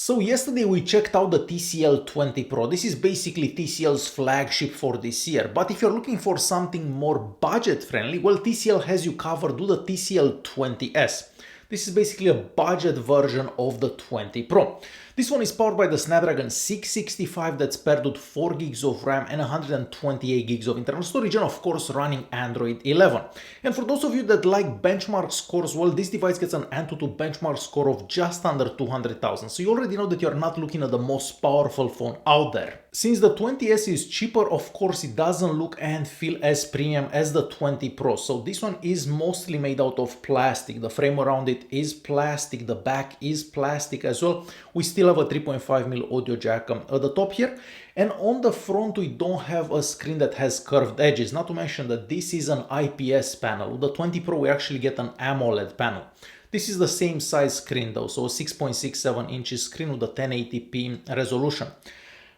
So yesterday we checked out the TCL 20 Pro. This is basically TCL's flagship for this year. But if you're looking for something more budget friendly, well, TCL has you covered with the TCL 20S. This is basically a budget version of the 20 Pro. This one is powered by the Snapdragon 665 that's paired with 4 gigs of RAM and 128 gigs of internal storage, and of course running Android 11. And for those of you that like benchmark scores, well, this device gets an Antutu benchmark score of just under 200,000. So you already know that you're not looking at the most powerful phone out there. Since the 20S is cheaper, of course, it doesn't look and feel as premium as the 20 Pro. So this one is mostly made out of plastic. The frame around it is plastic. The back is plastic as well. We still have a 3.5mm audio jack at the top here. And on the front, we don't have a screen that has curved edges. Not to mention that this is an IPS panel. With the 20 Pro, we actually get an AMOLED panel. This is the same size screen though, so a 6.67 inches screen with a 1080p resolution.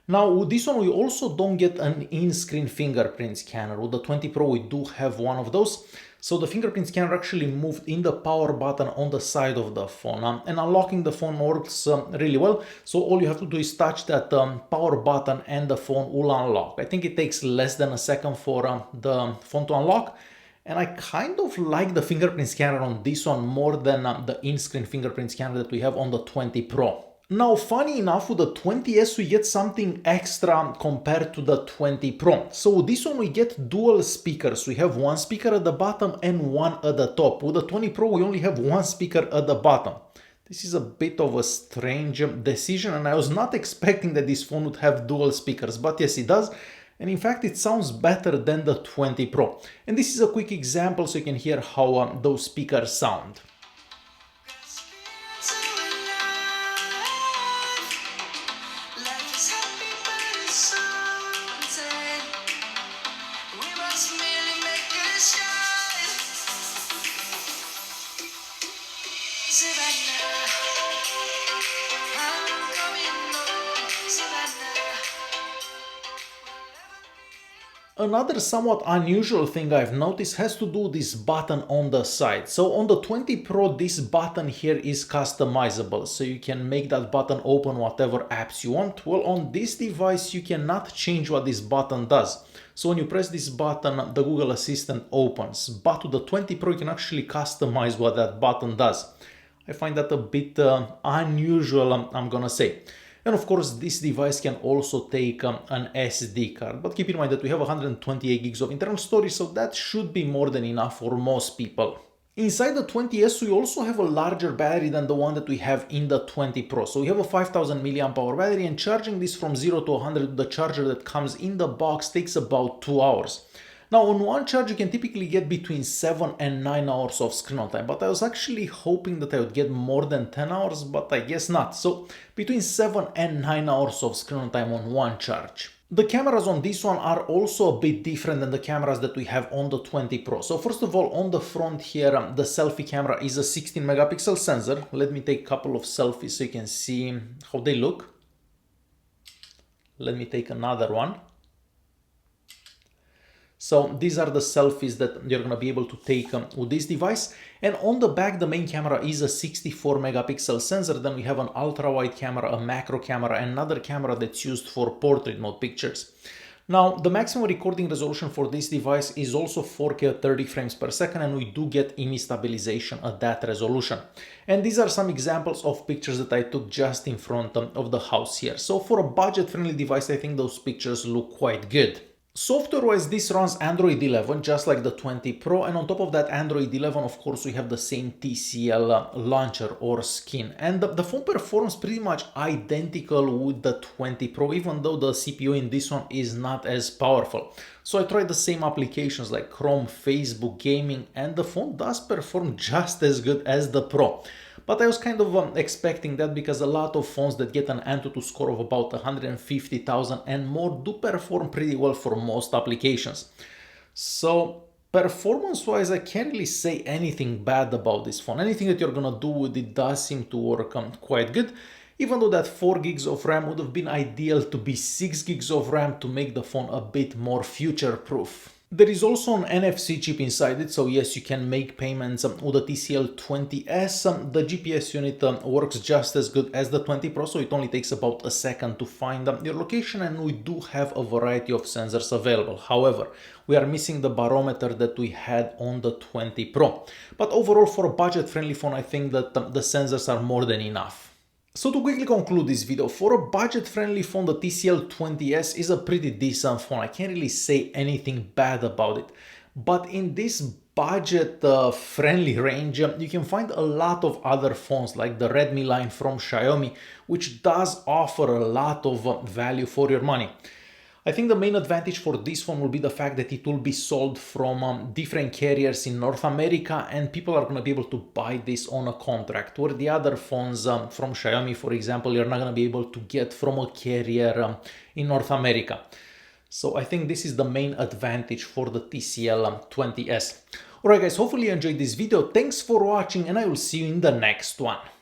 Now with this one we also don't get an in-screen fingerprint scanner. With the 20 Pro we do have one of those. So the fingerprint scanner actually moved in the power button on the side of the phone. And unlocking the phone works really well. So all you have to do is touch that power button and the phone will unlock. I think it takes less than a second for the phone to unlock. And I kind of like the fingerprint scanner on this one more than the in-screen fingerprint scanner that we have on the 20 Pro. Now, funny enough, with the 20S we get something extra compared to the 20 Pro. So with this one we get dual speakers. We have one speaker at the bottom and one at the top. With the 20 Pro we only have one speaker at the bottom. This is a bit of a strange decision, and I was not expecting that this phone would have dual speakers, but yes, it does. And in fact, it sounds better than the 20 Pro. And this is a quick example so you can hear how those speakers sound. Another somewhat unusual thing I've noticed has to do with this button on the side. So on the 20 Pro, this button here is customizable, so you can make that button open whatever apps you want. Well, on this device, you cannot change what this button does. So when you press this button, the Google Assistant opens. But with the 20 Pro, you can actually customize what that button does. I find that a bit unusual, I'm gonna say. And of course, this device can also take an SD card, but keep in mind that we have 128 gigs of internal storage, so that should be more than enough for most people. Inside the 20S, we also have a larger battery than the one that we have in the 20 Pro. So we have a 5000 mAh battery, and charging this from 0 to 100 with the charger that comes in the box takes about 2 hours. Now, on one charge, you can typically get between 7 and 9 hours of screen on time, but I was actually hoping that I would get more than 10 hours, but I guess not. So between 7 and 9 hours of screen on time on one charge. The cameras on this one are also a bit different than the cameras that we have on the 20 Pro. So first of all, on the front here, the selfie camera is a 16 megapixel sensor. Let me take a couple of selfies so you can see how they look. Let me take another one. So these are the selfies that you're going to be able to take with this device. And on the back, the main camera is a 64 megapixel sensor. Then we have an ultra wide camera, a macro camera, and another camera that's used for portrait mode pictures. Now, the maximum recording resolution for this device is also 4K at 30 frames per second, and we do get image stabilization at that resolution. And these are some examples of pictures that I took just in front of the house here. So for a budget-friendly device, I think those pictures look quite good. Software-wise, this runs Android 11, just like the 20 Pro, and on top of that Android 11, of course, we have the same TCL launcher or skin. And the phone performs pretty much identical with the 20 Pro, even though the CPU in this one is not as powerful. So I tried the same applications like Chrome, Facebook, gaming, and the phone does perform just as good as the Pro. But I was kind of expecting that because a lot of phones that get an Antutu score of about 150,000 and more do perform pretty well for most applications. So performance-wise, I can't really say anything bad about this phone. Anything that you're gonna do with it does seem to work quite good. Even though that 4 gigs of RAM would have been ideal to be 6 gigs of RAM to make the phone a bit more future-proof. There is also an NFC chip inside it, so yes, you can make payments with the TCL 20S. The GPS unit works just as good as the 20 Pro, so it only takes about a second to find your location, and we do have a variety of sensors available. However, we are missing the barometer that we had on the 20 Pro. But overall, for a budget-friendly phone, I think that the sensors are more than enough. So to quickly conclude this video, for a budget-friendly phone, the TCL 20S is a pretty decent phone. I can't really say anything bad about it. But in this budget-friendly range, you can find a lot of other phones like the Redmi line from Xiaomi, which does offer a lot of value for your money. I think the main advantage for this phone will be the fact that it will be sold from different carriers in North America, and people are going to be able to buy this on a contract, where the other phones from Xiaomi, for example, you're not going to be able to get from a carrier in North America. So I think this is the main advantage for the TCL 20S. Alright guys, hopefully you enjoyed this video. Thanks for watching, and I will see you in the next one.